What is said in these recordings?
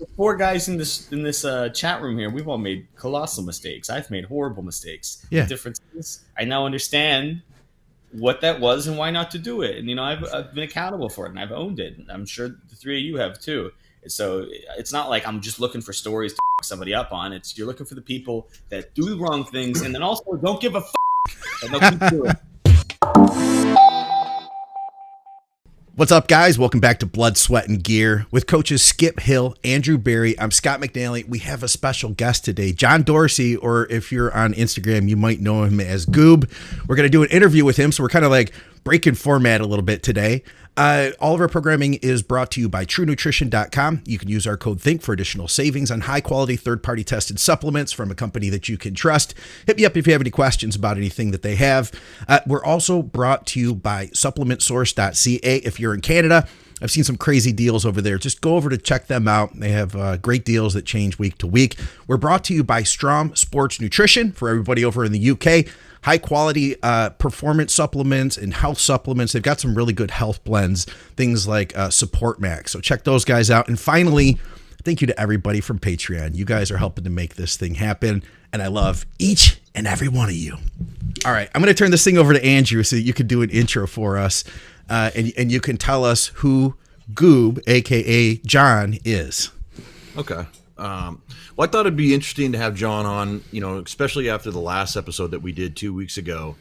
the four guys in this chat room here, we've all made colossal mistakes. I've made horrible mistakes. The Yeah. difference is I now understand what that was and why not to do it. And I've been accountable for it and I've owned it. And I'm sure the three of you have too. So it's not like I'm just looking for stories to fuck somebody up on. It's you're looking for the people that do the wrong things and then also don't give a fuck and they'll keep doing it. What's up, guys? Welcome back to Blood, Sweat, and Gear with coaches Skip Hill, Andrew Berry. I'm Scott McNally. We have a special guest today, John Dorsey, or if you're on Instagram, you might know him as Goob. We're going to do an interview with him, so we're kind of like breaking format a little bit today. All of our programming is brought to you by TrueNutrition.com. You can use our code THINK for additional savings on high-quality, third-party tested supplements from a company that you can trust. Hit me up if you have any questions about anything that they have. We're also brought to you by SupplementSource.ca. If you're in Canada, I've seen some crazy deals over there. Just go over to check them out. They have great deals that change week to week. We're brought to you by STROM Sports Nutrition for everybody over in the UK. High quality performance supplements and health supplements. They've got some really good health blends, things like SupportMAX. So check those guys out. And finally, thank you to everybody from Patreon. You guys are helping to make this thing happen. And I love each and every one of you. All right, I'm going to turn this thing over to Andrew so you can do an intro for us. And you can tell us who Goob AKA John is. Okay. Well, I thought it'd be interesting to have John on, especially after the last episode that we did 2 weeks ago,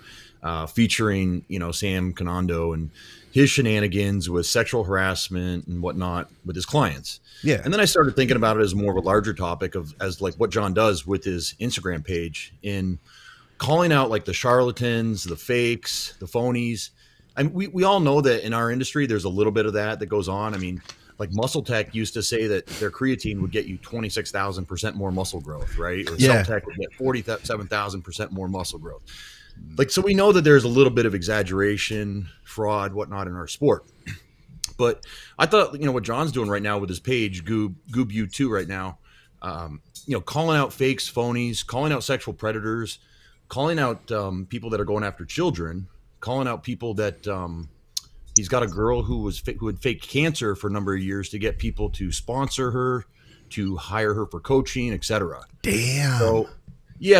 featuring, Sam Canando and his shenanigans with sexual harassment and whatnot with his clients. Yeah. And then I started thinking about it as more of a larger topic as like what John does with his Instagram page in calling out like the charlatans, the fakes, the phonies. And we all know that in our industry, there's a little bit of that goes on. I mean, like Muscle Tech used to say that their creatine would get you 26,000% more muscle growth, right? Or Yeah. Cell Tech would get 47,000% more muscle growth. Like, so we know that there's a little bit of exaggeration, fraud, whatnot in our sport. But I thought, what John's doing right now with his page, Goob U 2 right now, calling out fakes, phonies, calling out sexual predators, calling out people that are going after children, calling out people that he's got a girl who had faked cancer for a number of years to get people to sponsor her, to hire her for coaching, etc. Damn.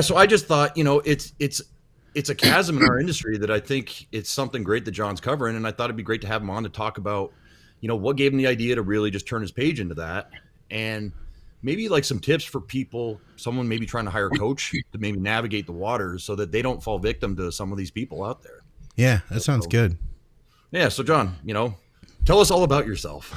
So I just thought, it's a chasm in our industry that I think it's something great that John's covering, and I thought it'd be great to have him on to talk about, what gave him the idea to really just turn his page into that, and maybe like some tips for people, someone maybe trying to hire a coach to maybe navigate the waters so that they don't fall victim to some of these people out there. Yeah, that sounds good. Yeah. So John, tell us all about yourself.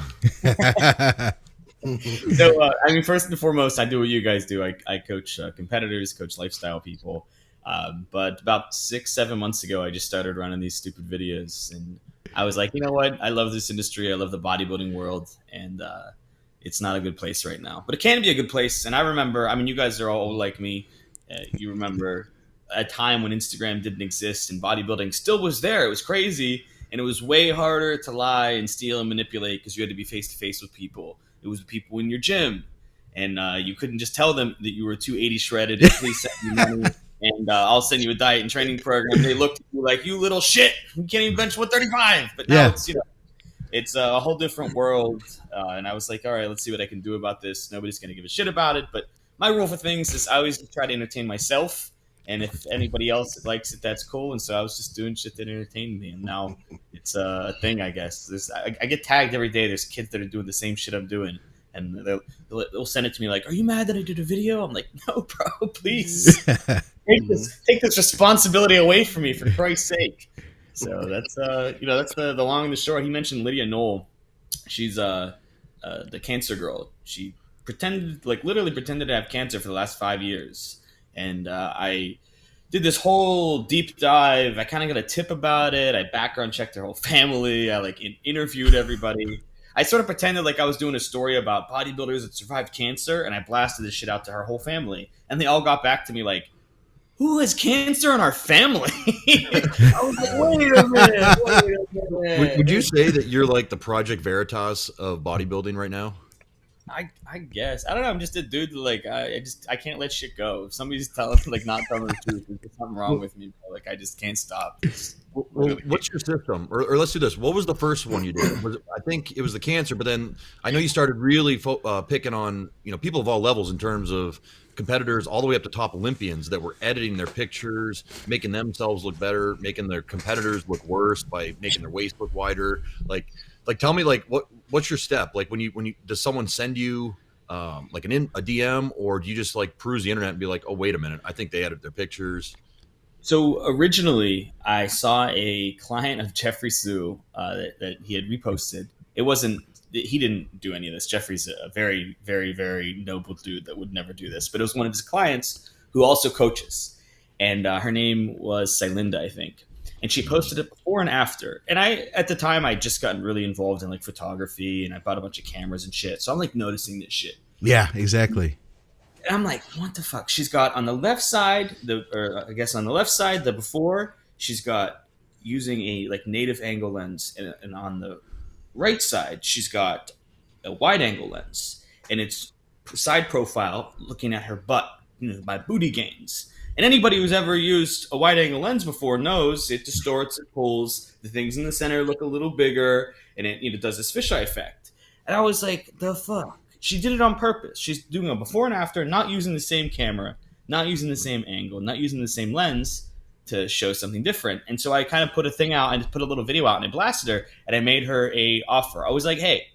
So, first and foremost, I do what you guys do. I coach competitors, coach lifestyle people. But about 6-7 months ago, I just started running these stupid videos. And I was like, you know what? I love this industry. I love the bodybuilding world. And it's not a good place right now. But it can be a good place. And I remember, you guys are all like me. You remember a time when Instagram didn't exist and bodybuilding still was there. It was crazy. And it was way harder to lie and steal and manipulate because you had to be face-to-face with people. It was people in your gym. And you couldn't just tell them that you were 280 shredded and please send me money and I'll send you a diet and training program. They looked at you like, you little shit. You can't even bench 135. But now it's a whole different world. And I was like, all right, let's see what I can do about this. Nobody's going to give a shit about it. But my rule for things is I always try to entertain myself. And if anybody else likes it, that's cool. And so I was just doing shit that entertained me. And now it's a thing, I guess. I get tagged every day. There's kids that are doing the same shit I'm doing. And they'll send it to me like, are you mad that I did a video? I'm like, no, bro, please. Take this responsibility away from me, for Christ's sake. So that's the long and the short. He mentioned Lydia Knoll. She's the cancer girl. She literally pretended to have cancer for the last 5 years. And I did this whole deep dive. I kind of got a tip about it. I background checked her whole family. I interviewed everybody. I sort of pretended like I was doing a story about bodybuilders that survived cancer, and I blasted this shit out to her whole family. And they all got back to me like, who has cancer in our family? I was like, wait a minute. Would you say that you're like the Project Veritas of bodybuilding right now? I guess I don't know. I'm just a dude that, like, I can't let shit go. If somebody's telling like not telling the truth, there's something wrong with me, bro. Like I just can't stop. Well, what's your system? Or let's do this. What was the first one you did? I think it was the cancer, but then I know you started really picking on people of all levels in terms of competitors, all the way up to top Olympians that were editing their pictures, making themselves look better, making their competitors look worse by making their waist look wider. Like tell me, like what's your step? Like when you does someone send you like a DM, or do you just like peruse the internet and be like, oh wait a minute, I think they edit their pictures? So originally, I saw a client of Jeffrey Sue that he had reposted. It wasn't he didn't do any of this. Jeffrey's a very, very, very noble dude that would never do this. But it was one of his clients who also coaches, and her name was Silinda, I think. And she posted it before and after. And at the time, I just gotten really involved in like photography, and I bought a bunch of cameras and shit. So I'm like noticing this shit. Yeah, exactly. And I'm like, what the fuck? She's got on the left side, the before, she's got using a like native angle lens, and on the right side, she's got a wide angle lens, and it's side profile looking at her butt, my booty gains. And anybody who's ever used a wide angle lens before knows it distorts, it pulls, the things in the center look a little bigger, and it does this fisheye effect. And I was like, the fuck? She did it on purpose. She's doing a before and after, not using the same camera, not using the same angle, not using the same lens to show something different. And so I kind of put a thing out, I just put a little video out, and I blasted her, and I made her a offer. I was like, hey,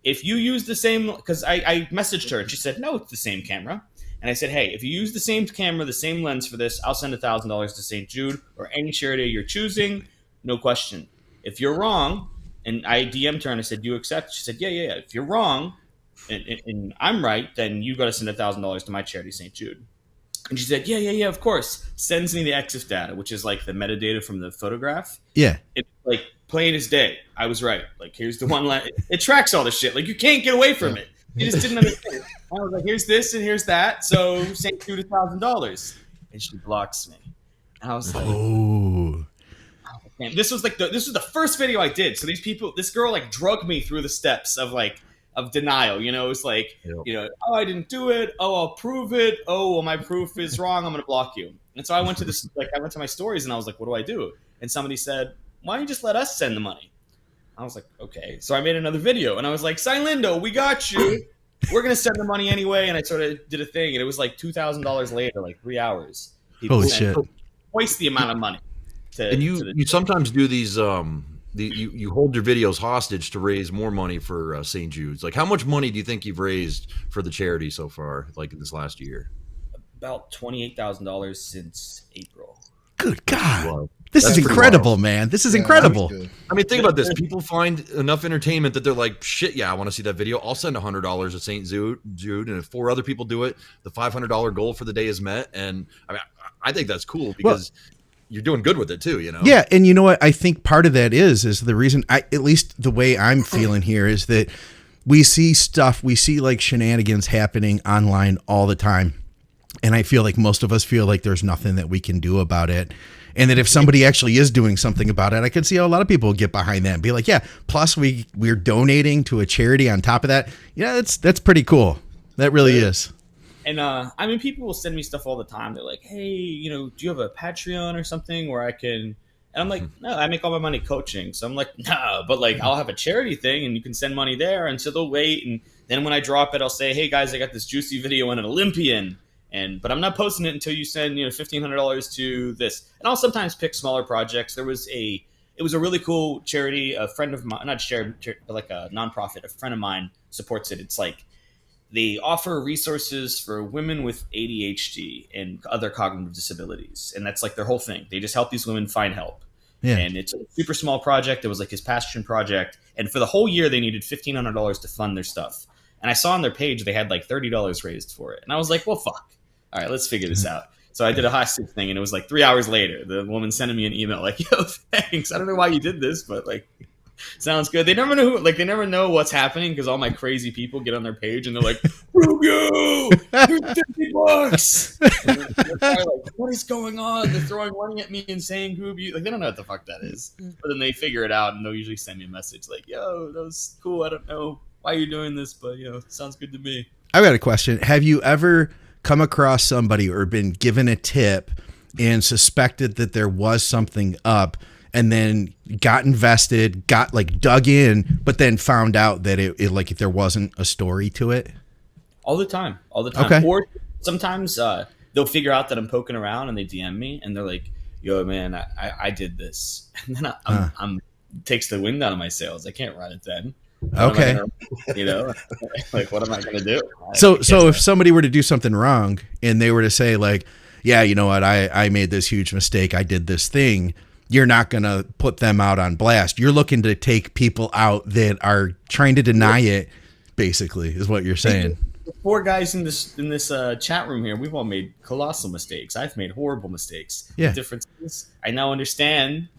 if you use the same, because I messaged her, and she said, no, it's the same camera. And I said, hey, if you use the same camera, the same lens for this, I'll send $1,000 to St. Jude or any charity you're choosing, no question. If you're wrong, and I DM'd her and I said, do you accept? She said, yeah. If you're wrong, and I'm right, then you got to send $1,000 to my charity, St. Jude. And she said, yeah, of course. Sends me the EXIF data, which is like the metadata from the photograph. Yeah. It's like plain as day. I was right. Like, here's the one line. It tracks all the shit. Like, you can't get away from it. You just didn't understand. I was like, here's this and here's that. So St. Jude $1,000. And she blocks me. And I was like, oh. Man, this was the first video I did. So this girl like drug me through the steps of denial. It's like, oh, I didn't do it. Oh, I'll prove it. Oh, well, my proof is wrong. I'm going to block you. And so I went to my stories and I was like, what do I do? And somebody said, why don't you just let us send the money? I was like, okay. So I made another video and I was like, Silindo, we got you. We're going to send the money anyway. And I sort of did a thing and it was like $2,000 later, like 3 hours. Holy shit. Twice the amount of money. And you sometimes do these, you hold your videos hostage to raise more money for St. Jude's. Like, how much money do you think you've raised for the charity so far, like in this last year? About $28,000 since April. Good God. Wow. This is incredible, man. This is incredible. I mean, think about this. People find enough entertainment that they're like, shit, yeah, I want to see that video. I'll send $100 to St. Jude. And if 4 other people do it, the $500 goal for the day is met. And I mean, I think that's cool because you're doing good with it too, Yeah. And you know what? I think part of that is the reason at least the way I'm feeling here is that we see like shenanigans happening online all the time. And I feel like most of us feel like there's nothing that we can do about it. And that if somebody actually is doing something about it, I could see how a lot of people get behind that and be like, yeah, plus we're donating to a charity on top of that. Yeah, that's pretty cool. That really is. And I mean, people will send me stuff all the time. They're like, hey, do you have a Patreon or something where I can? And I'm like, no, I make all my money coaching. So I'm like, no, but like I'll have a charity thing and you can send money there. And so they'll wait. And then when I drop it, I'll say, hey guys, I got this juicy video on an Olympian. But I'm not posting it until you send $1,500 to this. And I'll sometimes pick smaller projects. It was a really cool charity. A friend of mine, not charity, but like a nonprofit. A friend of mine supports it. It's like they offer resources for women with ADHD and other cognitive disabilities, and that's like their whole thing. They just help these women find help. Yeah. And it's a super small project. It was like his passion project, and for the whole year they needed $1,500 to fund their stuff. And I saw on their page they had like $30 raised for it, and I was like, well, fuck. All right, let's figure this out. So I did a hostage thing, and it was like 3 hours later. The woman sending me an email like, yo, thanks. I don't know why you did this, but like, sounds good. They never know they never know what's happening because all my crazy people get on their page and they're like, Goob U, here's $50. And they're like, what is going on? They're throwing money at me and saying Goob U. Like, they don't know what the fuck that is. But then they figure it out, and they'll usually send me a message like, yo, that was cool. I don't know why you're doing this, but it sounds good to me. I've got a question. Have you ever come across somebody or been given a tip and suspected that there was something up, and then got invested, got like dug in, but then found out that it like if there wasn't a story to it? All the time. Okay. Or sometimes they'll figure out that I'm poking around and they DM me and they're like, yo, man, I did this. And then I'm takes the wind out of my sails. I can't run it then. Okay. Like, what am I going to do? So if somebody were to do something wrong and they were to say like, yeah, you know what, I made this huge mistake, I did this thing, you're not going to put them out on blast. You're looking to take people out that are trying to deny it, basically, is what you're saying. The 4 guys in this chat room here, we've all made colossal mistakes. I've made horrible mistakes. Yeah. The difference is I now understand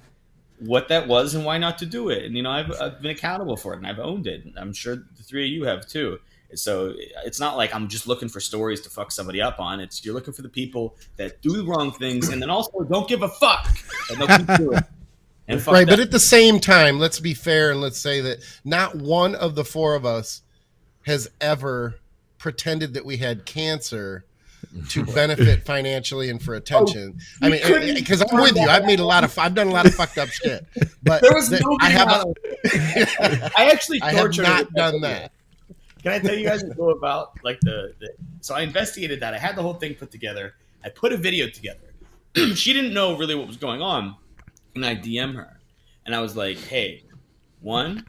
what that was and why not to do it. And, I've been accountable for it and I've owned it. I'm sure the 3 of you have too. So it's not like I'm just looking for stories to fuck somebody up on. It's you're looking for the people that do the wrong things and then also don't give a fuck. And they'll keep doing it. And fuck Right, them. but at the same time, let's be fair and let's say that not one of the 4 of us has ever pretended that we had cancer to benefit financially and for attention. I mean, because I'm with you, I've done a lot of fucked up shit. But there was I have I actually I have tortured not done that. Can I tell you guys a little about like so I investigated that. I had the whole thing put together. I put a video together. She didn't know really what was going on. And I DM her. And I was like, hey, 1,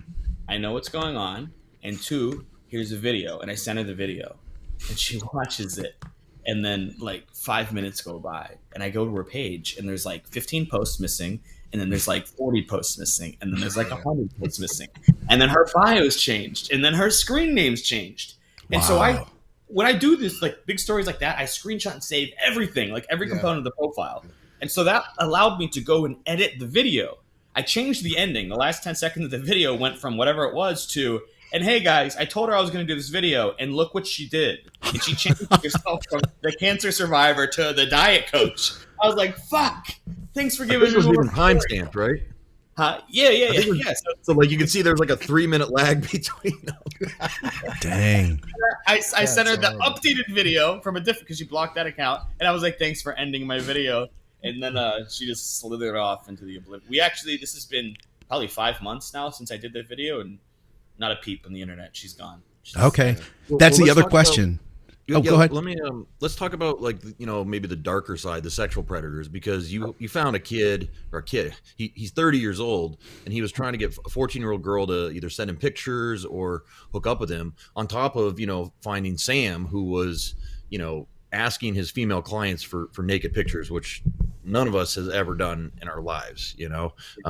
I know what's going on. And 2, here's a video. And I sent her the video. And she watches it. And then like 5 minutes go by. And I go to her page. And there's like 15 posts missing. And then there's like 40 posts missing. And then there's like 100 posts missing. And then her bio's changed. And then her screen name's changed. And so when I do this, like big stories like that, I screenshot and save everything, like every component of the profile. And so that allowed me to go and edit the video. I changed the ending. The last 10 seconds of the video went from whatever it was to, and hey guys, I told her I was going to do this video, and look what she did. And she changed herself from the cancer survivor to the diet coach. I was like, fuck. Thanks for giving me was more even timestamped, right? Yeah. So like you can see there's like a 3-minute lag between them. Dang. I sent her the updated video from a different, because she blocked that account, and I was like, thanks for ending my video. And then she just slithered off into the oblivion. This has been probably 5 months now since I did that video, and not a peep on the internet. She's gone. Okay. That's the other question. Go ahead. Let's talk about like, maybe the darker side, the sexual predators, because you found a kid. He's 30 years old and he was trying to get a 14-year-old girl to either send him pictures or hook up with him, on top of, finding Sam, who was, asking his female clients for naked pictures, which none of us has ever done in our lives.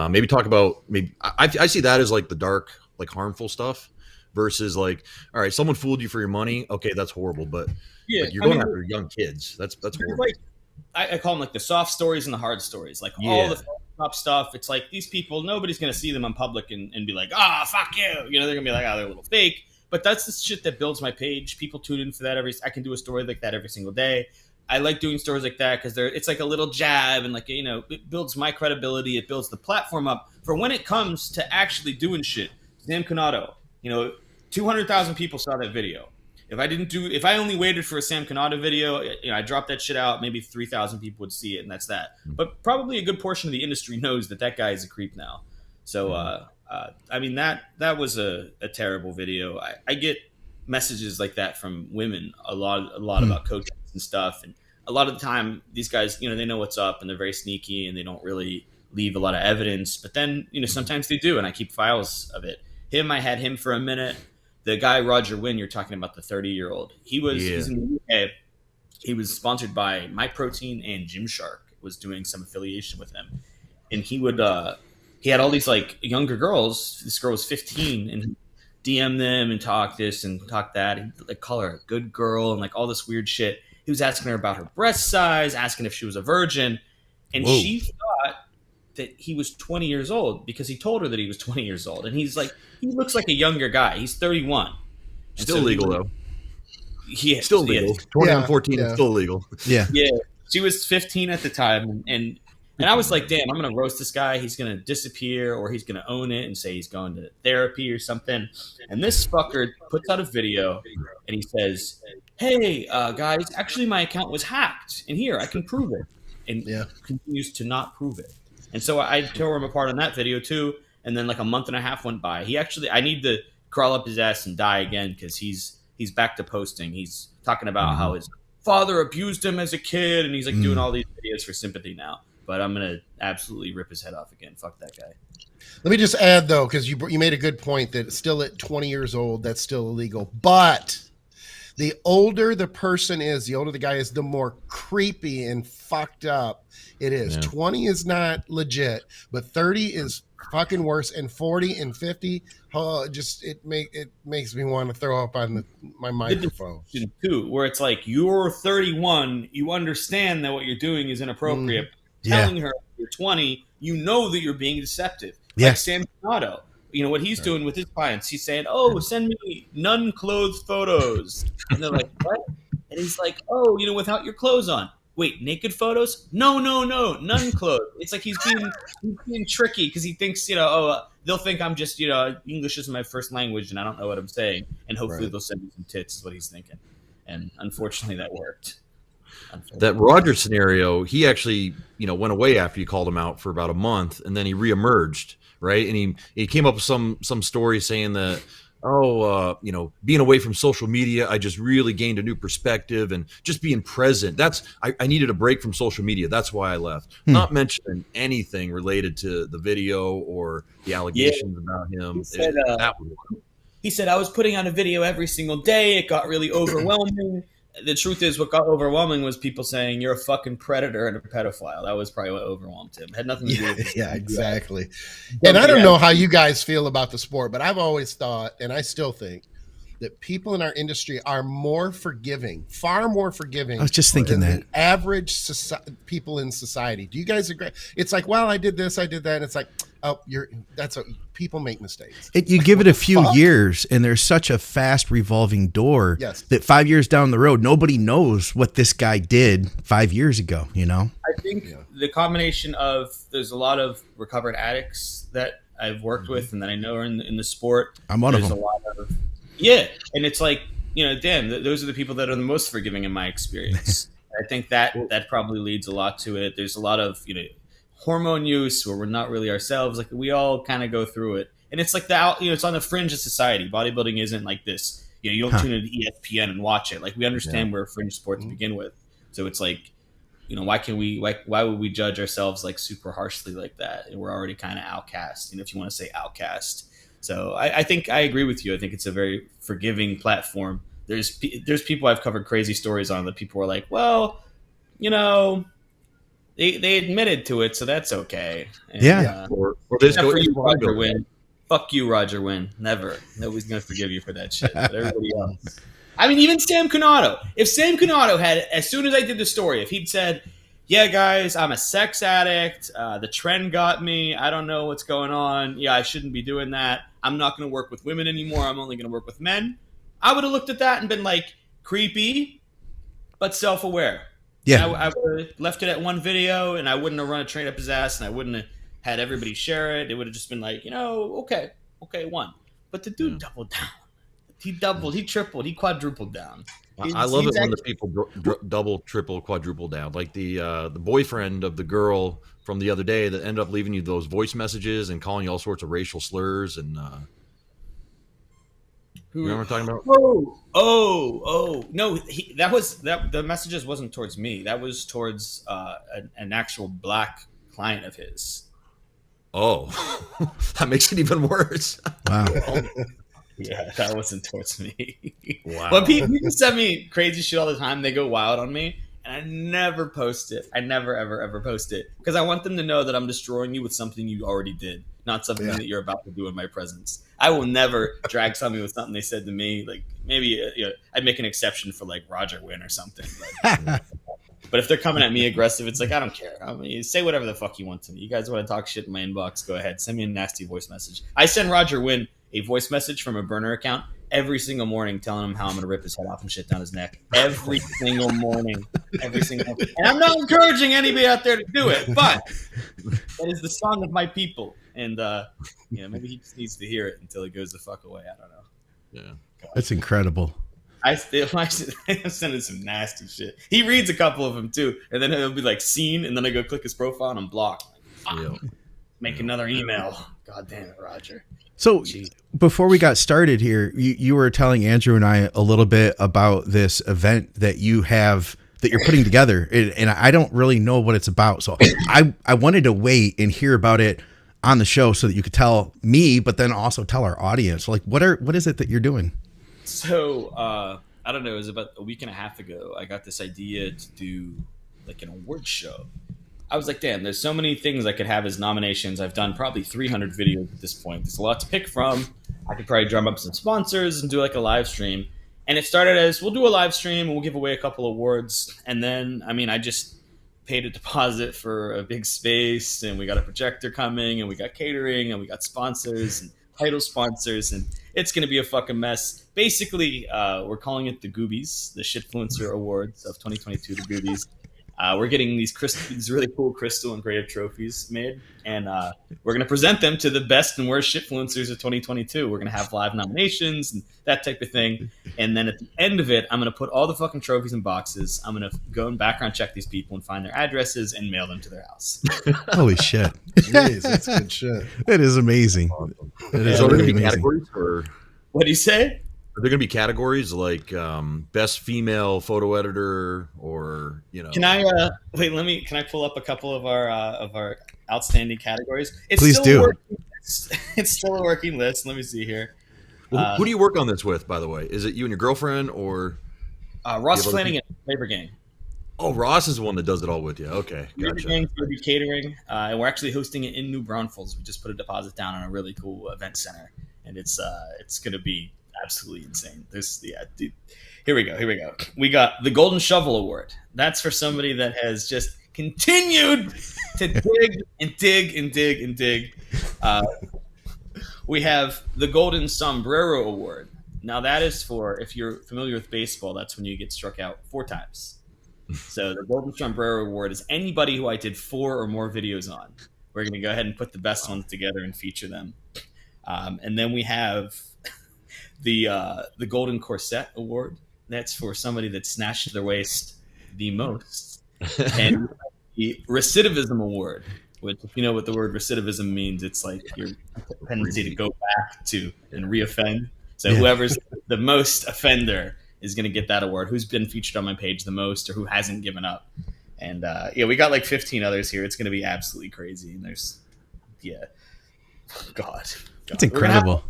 Maybe talk about, I see that as like the dark, like harmful stuff. Versus like, all right, someone fooled you for your money. Okay, that's horrible. But you're going after young kids. That's horrible. Like, I call them like the soft stories and the hard stories. Like all the top stuff. It's like these people, nobody's going to see them in public and be like, fuck you. They're going to be like, they're a little fake. But that's the shit that builds my page. People tune in for that. I can do a story like that every single day. I like doing stories like that because it's like a little jab and like, it builds my credibility. It builds the platform up for when it comes to actually doing shit. Sam Conato, 200,000 people saw that video. If I only waited for a Sam Conato video, I dropped that shit out, maybe 3,000 people would see it, and that's that. But probably a good portion of the industry knows that guy is a creep now. So, that was a terrible video. I get messages like that from women a lot about coaches and stuff. And a lot of the time, these guys, they know what's up and they're very sneaky and they don't really leave a lot of evidence. But then, sometimes they do, and I keep files of it. I had him for a minute. The guy, Roger Wynn, you're talking about, the 30-year-old. He's in the UK. He was sponsored by MyProtein and Gymshark, was doing some affiliation with him. And he had all these like younger girls. This girl was 15 and DM them and talk this and talk that. He'd like call her a good girl and like all this weird shit. He was asking her about her breast size, asking if she was a virgin. And she thought that he was 20 years old because he told her that he was 20 years old. And he's like, he looks like a younger guy. He's 31. Still legal, though. Yeah. Still legal. 20 on 14 is still legal. Yeah. Yeah. She was 15 at the time. And And I was like, damn, I'm going to roast this guy. He's going to disappear, or he's going to own it and say he's going to therapy or something. And this fucker puts out a video and he says, hey, guys, actually my account was hacked. And here, I can prove it. And continues to not prove it. And so I tore him apart on that video too. And then like a month and a half went by. I need to crawl up his ass and die again because he's back to posting. He's talking about how his father abused him as a kid. And he's like doing all these videos for sympathy now. But I'm going to absolutely rip his head off again. Fuck that guy. Let me just add, though, because you made a good point that still at 20 years old, that's still illegal. But the older the person is, the older the guy is, the more creepy and fucked up it is. Yeah. 20 is not legit, but 30 is fucking worse. And 40 and 50, it makes me want to throw up on my microphone. Too, where it's like, you're 31, you understand that what you're doing is inappropriate. Telling her you're 20, you know that you're being deceptive. Yes. Like Sam Conato, what he's doing with his clients. He's saying, oh, send me non-clothed photos. And they're like, what? And he's like, oh, without your clothes on. Wait, naked photos? No, none clothed. It's like he's being tricky because he thinks, they'll think I'm just, English is my first language and I don't know what I'm saying. And hopefully they'll send me some tits is what he's thinking. And unfortunately that worked. That Roger scenario, he actually, went away after you called him out for about a month, and then he reemerged, right? And he came up with some story saying that, being away from social media, I just really gained a new perspective and just being present. I needed a break from social media. That's why I left. Not mentioning anything related to the video or the allegations about him. He said, I was putting out a video every single day. It got really overwhelming. The truth is, what got overwhelming was people saying you're a fucking predator and a pedophile. That was probably what overwhelmed him. It had nothing to do with it. Yeah, exactly. And I don't know how you guys feel about the sport, but I've always thought, and I still think, that people in our industry are more forgiving, far more forgiving. I was just thinking that. Average people in society. Do you guys agree? It's like, well, I did this, I did that. And it's like, people make mistakes. You give it a few years, and there's such a fast revolving door that 5 years down the road, nobody knows what this guy did 5 years ago. I think the combination of there's a lot of recovered addicts that I've worked with and that I know are in the sport. I'm one of them. A lot of and it's like, damn, those are the people that are the most forgiving in my experience. I think that probably leads a lot to it. There's a lot of, hormone use where we're not really ourselves. Like we all kind of go through it. And it's like it's on the fringe of society. Bodybuilding isn't like this. You don't tune into ESPN and watch it. Like we understand we're a fringe sport to begin with. So it's like, why would we judge ourselves like super harshly like that? And we're already kind of outcast, if you want to say outcast. So I think I agree with you. I think it's a very forgiving platform. There's people I've covered crazy stories on that people were like, well, they admitted to it, so that's okay. And, or they just go, Roger Wynn. Fuck you, Roger Wynn. Never. Nobody's gonna forgive you for that shit. But everybody else. I mean, even Sam Conato. If Sam Conato had, as soon as I did the story, if he'd said, yeah, guys, I'm a sex addict. The trend got me. I don't know what's going on. Yeah, I shouldn't be doing that. I'm not going to work with women anymore. I'm only going to work with men. I would have looked at that and been like, creepy, but self-aware. Yeah. I would have left it at one video, and I wouldn't have run a train up his ass, and I wouldn't have had everybody share it. It would have just been like, okay, one. But the dude doubled down. He doubled, he tripled, he quadrupled down. I love it when the people double, triple, quadruple down. Like the boyfriend of the girl from the other day that ended up leaving you those voice messages and calling you all sorts of racial slurs and you remember what I'm talking about? No, the messages wasn't towards me. That was towards an actual black client of his. Oh, that makes it even worse. Wow. Yeah, that wasn't towards me. Wow. But people send me crazy shit all the time. They go wild on me, and I never post it. I never, ever, ever post it because I want them to know that I'm destroying you with something you already did, not something that you're about to do in my presence. I will never drag somebody with something they said to me. Like maybe I'd make an exception for like Roger Wynn or something. But if they're coming at me aggressive, it's like, I don't care. I mean, say whatever the fuck you want to me. You guys want to talk shit in my inbox? Go ahead. Send me a nasty voice message. I send Roger Wynn a voice message from a burner account every single morning telling him how I'm going to rip his head off and shit down his neck. Every single morning. every single. And I'm not encouraging anybody out there to do it, but that is the song of my people, and maybe he just needs to hear it until he goes the fuck away. I don't know. Yeah, That's incredible. I'm sending some nasty shit. He reads a couple of them too, and then he'll be like seen, and then I go click his profile and I'm blocked. Make another email. God damn it, Roger. So before we got started here, you were telling Andrew and I a little bit about this event that you have that you're putting together, and I don't really know what it's about. So I wanted to wait and hear about it on the show so that you could tell me, but then also tell our audience. Like, what is it that you're doing? So I don't know. It was about a week and a half ago. I got this idea to do like an award show. I was like, damn, there's so many things I could have as nominations. I've done probably 300 videos at this point. There's a lot to pick from. I could probably drum up some sponsors and do like a live stream. And it started as, we'll do a live stream and we'll give away a couple awards. And then, I just paid a deposit for a big space, and we got a projector coming, and we got catering, and we got sponsors and title sponsors, and it's going to be a fucking mess. Basically, we're calling it the Goobys, the Shitfluencer Awards of 2022, the Goobys. We're getting these really cool crystal engraved trophies made, and we're going to present them to the best and worst shitfluencers of 2022. We're going to have live nominations and that type of thing. And then at the end of it, I'm going to put all the fucking trophies in boxes. I'm going to go and background check these people and find their addresses and mail them to their house. Holy shit. Jeez, that's good shit. That is amazing. That is So really are there going to be amazing. categories, or What do you say? are there going to be categories like best female photo editor, or Can I wait? Can I pull up a couple of our outstanding categories? It's Please still do. It's still a working list. Let me see here. Well, who do you work on this with, by the way? Is it you and your girlfriend, or Ross other Flanagan, Labor Gang. oh, Ross is the one that does it all with you? Okay, Labor gotcha. Gang's going to be catering, and we're actually hosting it in New Braunfels. We just put a deposit down on a really cool event center, and it's going to be absolutely insane. Dude. Here we go. We got the Golden Shovel Award. That's for somebody that has just continued to dig and dig and dig and dig. We have the Golden Sombrero Award. Now that is for, if you're familiar with baseball, that's when you get struck out 4 times. So the Golden Sombrero Award is anybody who I did 4 or more videos on. We're going to go ahead and put the best ones together and feature them. And then we have the Golden Corset Award. That's for somebody that snatched their waist the most. And the Recidivism Award, which, if you know what the word recidivism means, it's like your tendency to go back to and reoffend. So whoever's the most offender is going to get that award. Who's been featured on my page the most, or who hasn't given up. And we got like 15 others here. It's going to be absolutely crazy. And there's, God. That's incredible.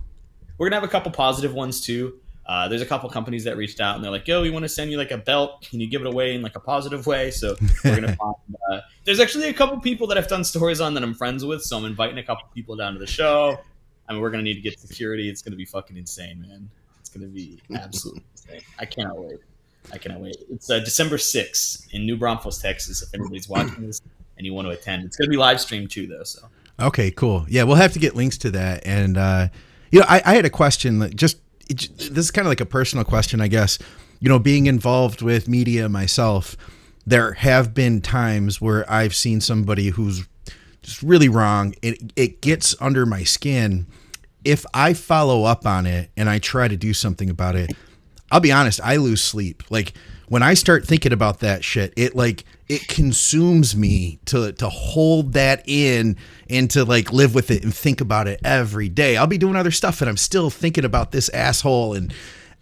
We're gonna have a couple positive ones too. There's a couple companies that reached out and they're like, "Yo, we want to send you like a belt. Can you give it away in like a positive way?" So we're gonna find. There's actually a couple people that I've done stories on that I'm friends with, so I'm inviting a couple people down to the show. We're gonna need to get security. It's gonna be fucking insane, man. It's gonna be absolutely insane. I cannot wait. It's December 6th in New Braunfels, Texas. If anybody's watching this and you want to attend, it's gonna be live streamed too, though. So Okay, cool. Yeah, we'll have to get links to that. And I had a question that this is kind of like a personal question, I guess. Being involved with media myself, there have been times where I've seen somebody who's just really wrong. It gets under my skin. If I follow up on it and I try to do something about it, I'll be honest, I lose sleep. Like when I start thinking about that shit, it consumes me to hold that in and to like live with it and think about it every day. I'll be doing other stuff and I'm still thinking about this asshole. And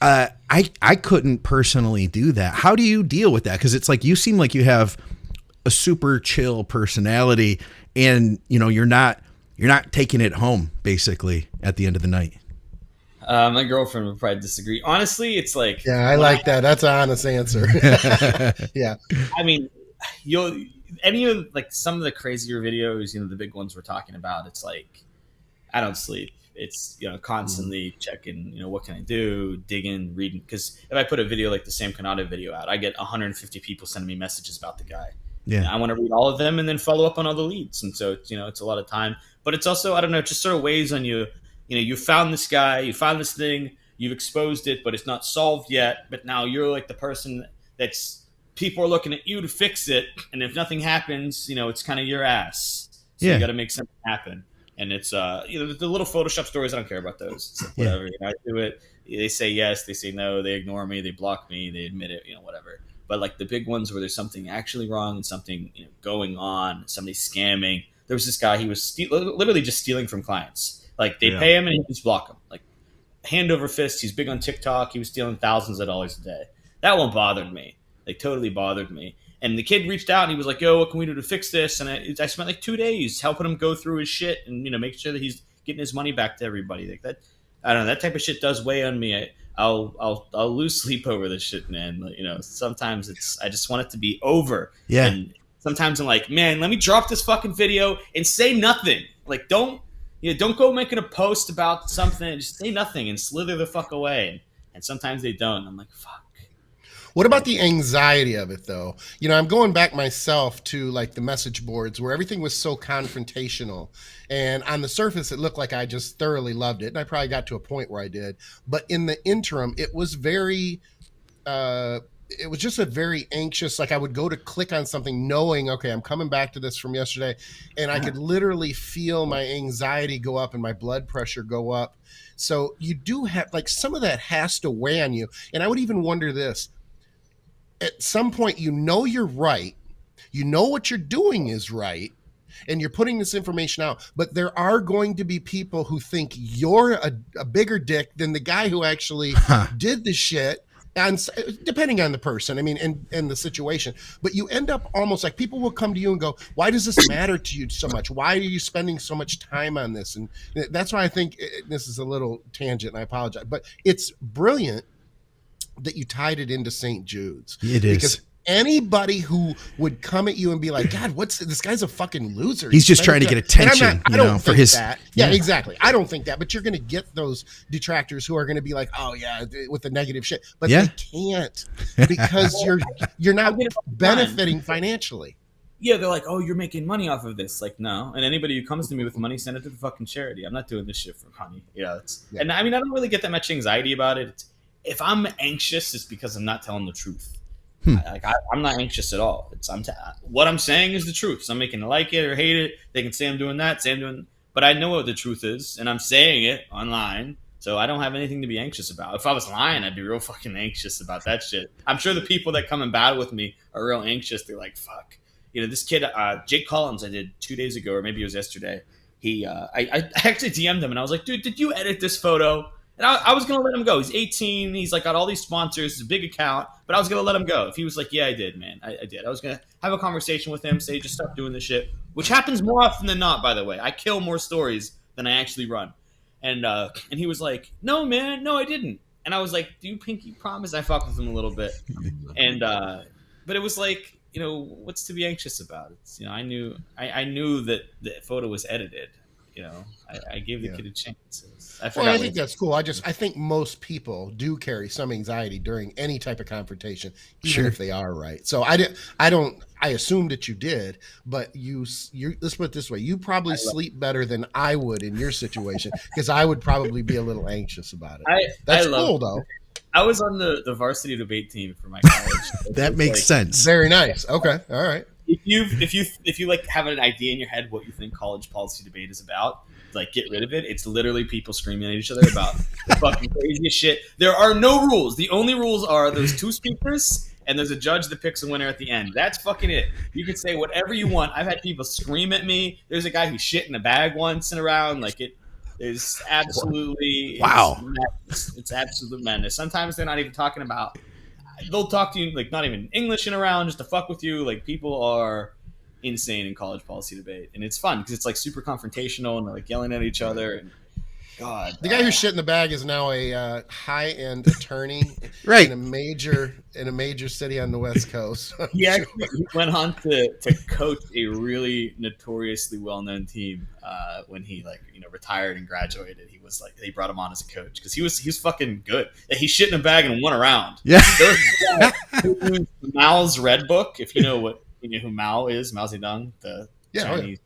I couldn't personally do that. How do you deal with that? Because it's like you seem like you have a super chill personality, and you're not taking it home basically at the end of the night. My girlfriend would probably disagree. Honestly, it's like, Yeah, I like that. That's an honest answer. Yeah. I mean, any of like some of the crazier videos, the big ones we're talking about, it's like I don't sleep. It's constantly checking, what can I do, digging, reading. Because if I put a video like the Sam Kanata video out, I get 150 people sending me messages about the guy. Yeah, and I want to read all of them and then follow up on all the leads. And so it's a lot of time, but it's also, I don't know, it just sort of weighs on you. You found this guy, you found this thing, you've exposed it, but it's not solved yet. But now you're like the person that's people are looking at you to fix it, and if nothing happens, it's kind of your ass. So Yeah. you got to make something happen. And it's the little Photoshop stories. I don't care about those. It's like, whatever. I do it. They say yes. They say no. They ignore me. They block me. They admit it. Whatever. But like the big ones where there's something actually wrong and something going on, somebody scamming. There was this guy. He was literally just stealing from clients. Like they pay him and he just block them. Like hand over fist. He's big on TikTok. He was stealing thousands of dollars a day. That one bothered me. Like totally bothered me. And the kid reached out and he was like, yo, what can we do to fix this? And I spent like 2 days helping him go through his shit and, make sure that he's getting his money back to everybody. Like that, I don't know, that type of shit does weigh on me. I'll lose sleep over this shit, man. Sometimes I just want it to be over. Yeah. And sometimes I'm like, man, let me drop this fucking video and say nothing. Like, don't go making a post about something. Just say nothing and slither the fuck away. And sometimes they don't. I'm like, fuck. What about the anxiety of it, though? I'm going back myself to like the message boards where everything was so confrontational. And on the surface, it looked like I just thoroughly loved it. And I probably got to a point where I did. But in the interim, it was just a very anxious, like I would go to click on something knowing, okay, I'm coming back to this from yesterday. And I could literally feel my anxiety go up and my blood pressure go up. So you do have, like, some of that has to weigh on you. And I would even wonder this. At some point, you're right. You know what you're doing is right. And you're putting this information out. But there are going to be people who think you're a bigger dick than the guy who actually did the shit. And depending on the person, and the situation. But you end up almost like people will come to you and go, why does this matter to you so much? Why are you spending so much time on this? And that's why I think this is a little tangent, and I apologize. But it's brilliant that you tied it into St. Jude's. It is. Because anybody who would come at you and be like, God, this guy's a fucking loser. He's just trying to get attention, for his. That. Yeah, exactly. I don't think that, but you're going to get those detractors who are going to be like, oh yeah, with the negative shit, but they can't because you're not benefiting financially. Yeah, they're like, oh, you're making money off of this. Like, no. And anybody who comes to me with money, send it to the fucking charity. I'm not doing this shit for money. And I don't really get that much anxiety about it. If I'm anxious, it's because I'm not telling the truth. I'm not anxious at all. What I'm saying is the truth. Some can like it or hate it. They can say I'm doing that, but I know what the truth is, and I'm saying it online, so I don't have anything to be anxious about. If I was lying, I'd be real fucking anxious about that shit. I'm sure the people that come and battle with me are real anxious. They're like, fuck. This kid, Jake Collins, I did 2 days ago, or maybe it was yesterday. I actually DM'd him, and I was like, dude, did you edit this photo? And I was going to let him go. He's 18. He's like got all these sponsors. It's a big account. But I was going to let him go. If he was like, yeah, I did, man. I did. I was going to have a conversation with him, say, just stop doing this shit. Which happens more often than not, by the way. I kill more stories than I actually run. And he was like, no, man. No, I didn't. And I was like, do you pinky promise? I fucked with him a little bit. And but it was like, what's to be anxious about? It's, I knew that the photo was edited. I gave the kid a chance. I think that's cool. I think most people do carry some anxiety during any type of confrontation, even if they are right. So I assumed that you did, but let's put it this way. You probably sleep better than I would in your situation, because I would probably be a little anxious about it. That's cool though. I was on the varsity debate team for my college. That makes sense. Very nice. Okay. All right. If you like have an idea in your head what you think college policy debate is about, like get rid of it. It's literally people screaming at each other about the fucking craziest shit. There are no rules. The only rules are there's 2 speakers and there's a judge that picks a winner at the end. That's fucking it. You can say whatever you want. I've had people scream at me. There's a guy who shit in a bag once and around. Like it is absolutely It's absolute madness. Sometimes they're not even talking about. They'll talk to you like not even English and around just to fuck with you. Like people are insane in college policy debate, and it's fun because it's like super confrontational and they're like yelling at each other. And God, the guy who shit in the bag is now a high-end attorney, right, in a major city on the West Coast. He went on to coach a really notoriously well-known team when he retired and graduated. He was like they brought him on as a coach because he was fucking good. He shit in a bag and won a round. Yeah, there was Mao's Red Book. If you know who Mao is, Mao Zedong, the Chinese.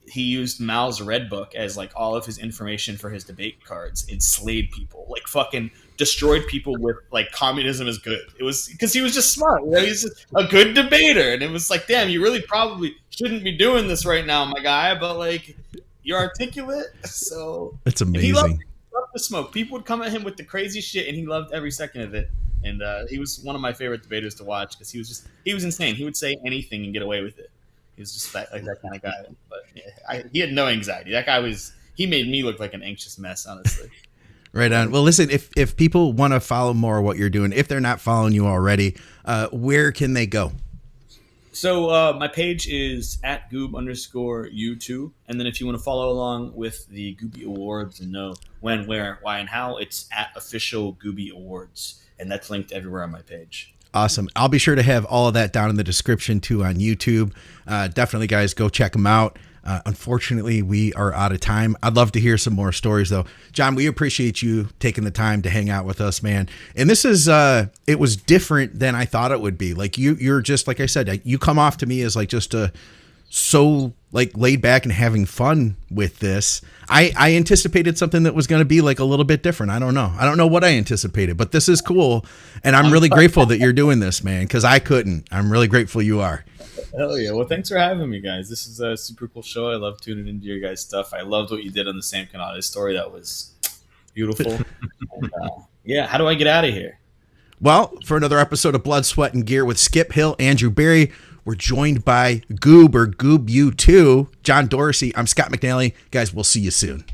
He used Mao's Red Book as like all of his information for his debate cards and slayed people, like fucking destroyed people with like communism is good. It was because he was just smart. You know, he's just a good debater, and it was like, damn, you really probably shouldn't be doing this right now, my guy. But like, you're articulate, so It's amazing. He loved the smoke. People would come at him with the crazy shit, and he loved every second of it. And he was one of my favorite debaters to watch because he was insane. He would say anything and get away with it. He was just that kind of guy. But yeah, he had no anxiety. That guy he made me look like an anxious mess, honestly. Right on. Well, listen, if people want to follow more of what you're doing, if they're not following you already, where can they go? So my page is at Goob_U2. And then if you want to follow along with the Gooby Awards and know when, where, why, and how, it's at official Gooby Awards. And that's linked everywhere on my page. Awesome. I'll be sure to have all of that down in the description too on YouTube. Definitely, guys, go check them out. Unfortunately, we are out of time. I'd love to hear some more stories, though. John, we appreciate you taking the time to hang out with us, man. And this is, it was different than I thought it would be. Like you're just, like I said, you come off to me as like just so like laid back and having fun with this. I anticipated something that was going to be like a little bit different. I don't know what I anticipated, but this is cool. And I'm really grateful that you're doing this, man, because I couldn't. I'm really grateful you are. Hell yeah. Well, thanks for having me, guys. This is a super cool show. I love tuning into your guys' stuff. I loved what you did on the Sam Canada story. That was beautiful. And, yeah, how do I get out of here? Well, for another episode of Blood, Sweat, and Gear with Skip Hill, Andrew Barry, we're joined by Goob U 2, John Dorsey. I'm Scott McNally. Guys, we'll see you soon.